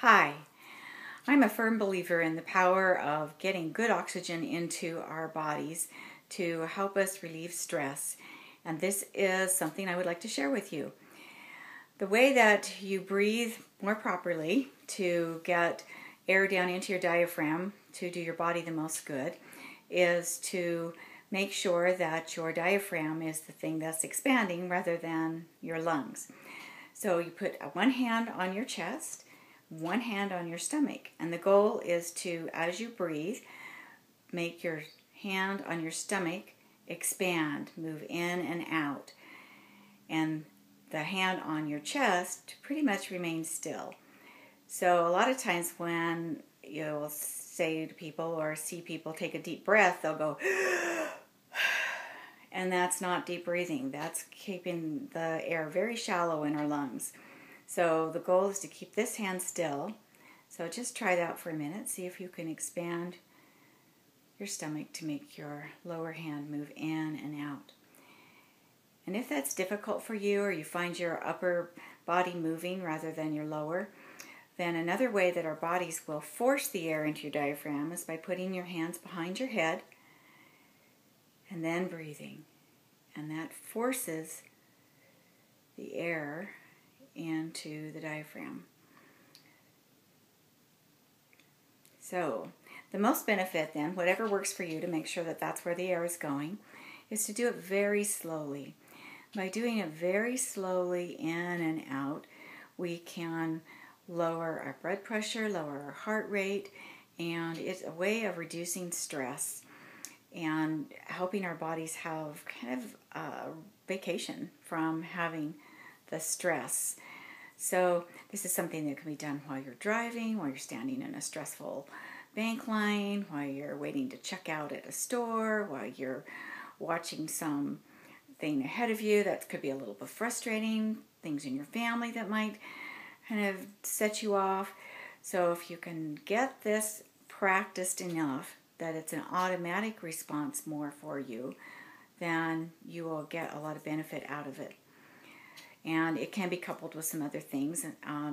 Hi, I'm a firm believer in the power of getting good oxygen into our bodies to help us relieve stress. And this is something I would like to share with you. The way that you breathe more properly to get air down into your diaphragm to do your body the most good is to make sure that your diaphragm is the thing that's expanding rather than your lungs. So you put one hand on your chest, one hand on your stomach, and the goal is to, as you breathe, make your hand on your stomach expand, move in and out, and the hand on your chest pretty much remain still. So a lot of times when you'll say to people or see people take a deep breath, they'll go and that's not deep breathing. That's keeping the air very shallow in our lungs. So the goal is to keep this hand still. So just try that for a minute. See if you can expand your stomach to make your lower hand move in and out. And if that's difficult for you, or you find your upper body moving rather than your lower, then another way that our bodies will force the air into your diaphragm is by putting your hands behind your head and then breathing. And that forces the air into the diaphragm. So the most benefit then, whatever works for you to make sure that that's where the air is going, is to do it very slowly. By doing it very slowly in and out, we can lower our blood pressure, lower our heart rate, and it's a way of reducing stress and helping our bodies have kind of a vacation from having the stress. So this is something that can be done while you're driving, while you're standing in a stressful bank line, while you're waiting to check out at a store, while you're watching something ahead of you that could be a little bit frustrating, things in your family that might kind of set you off. So if you can get this practiced enough that it's an automatic response more for you, then you will get a lot of benefit out of it. And it can be coupled with some other things.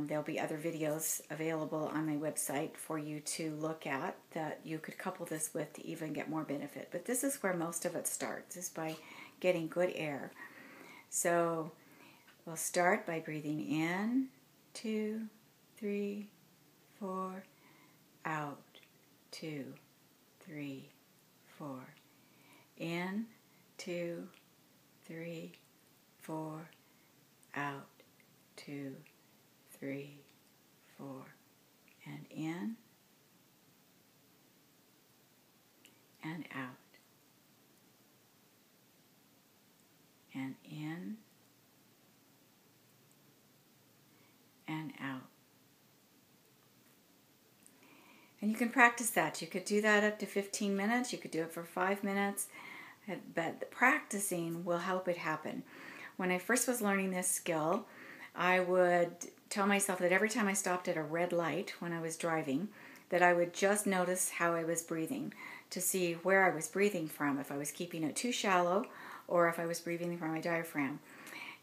There'll be other videos available on my website for you to look at that you could couple this with to even get more benefit. But this is where most of it starts, is by getting good air. So we'll start by breathing in, 2, 3, 4, out, 2, 3, 4, in, 2, 3, 4, out, 2, 3, 4, and in, and out, and in, and out. And you can practice that. You could do that up to 15 minutes. You could do it for 5 minutes. But the practicing will help it happen. When I first was learning this skill, I would tell myself that every time I stopped at a red light when I was driving, that I would just notice how I was breathing to see where I was breathing from, if I was keeping it too shallow or if I was breathing from my diaphragm.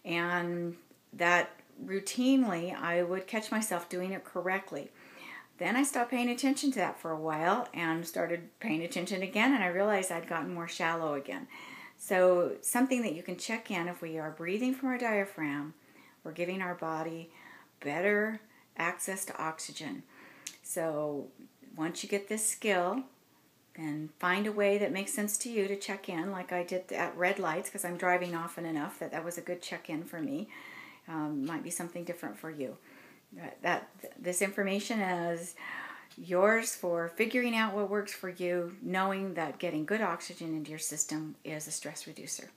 And that routinely I would catch myself doing it correctly. Then I stopped paying attention to that for a while and started paying attention again, and I realized I'd gotten more shallow again. So something that you can check in, if we are breathing from our diaphragm, we're giving our body better access to oxygen. So once you get this skill, then find a way that makes sense to you to check in, like I did at red lights, because I'm driving often enough that was a good check-in for me. Might be something different for you. This information is yours for figuring out what works for you, knowing that getting good oxygen into your system is a stress reducer.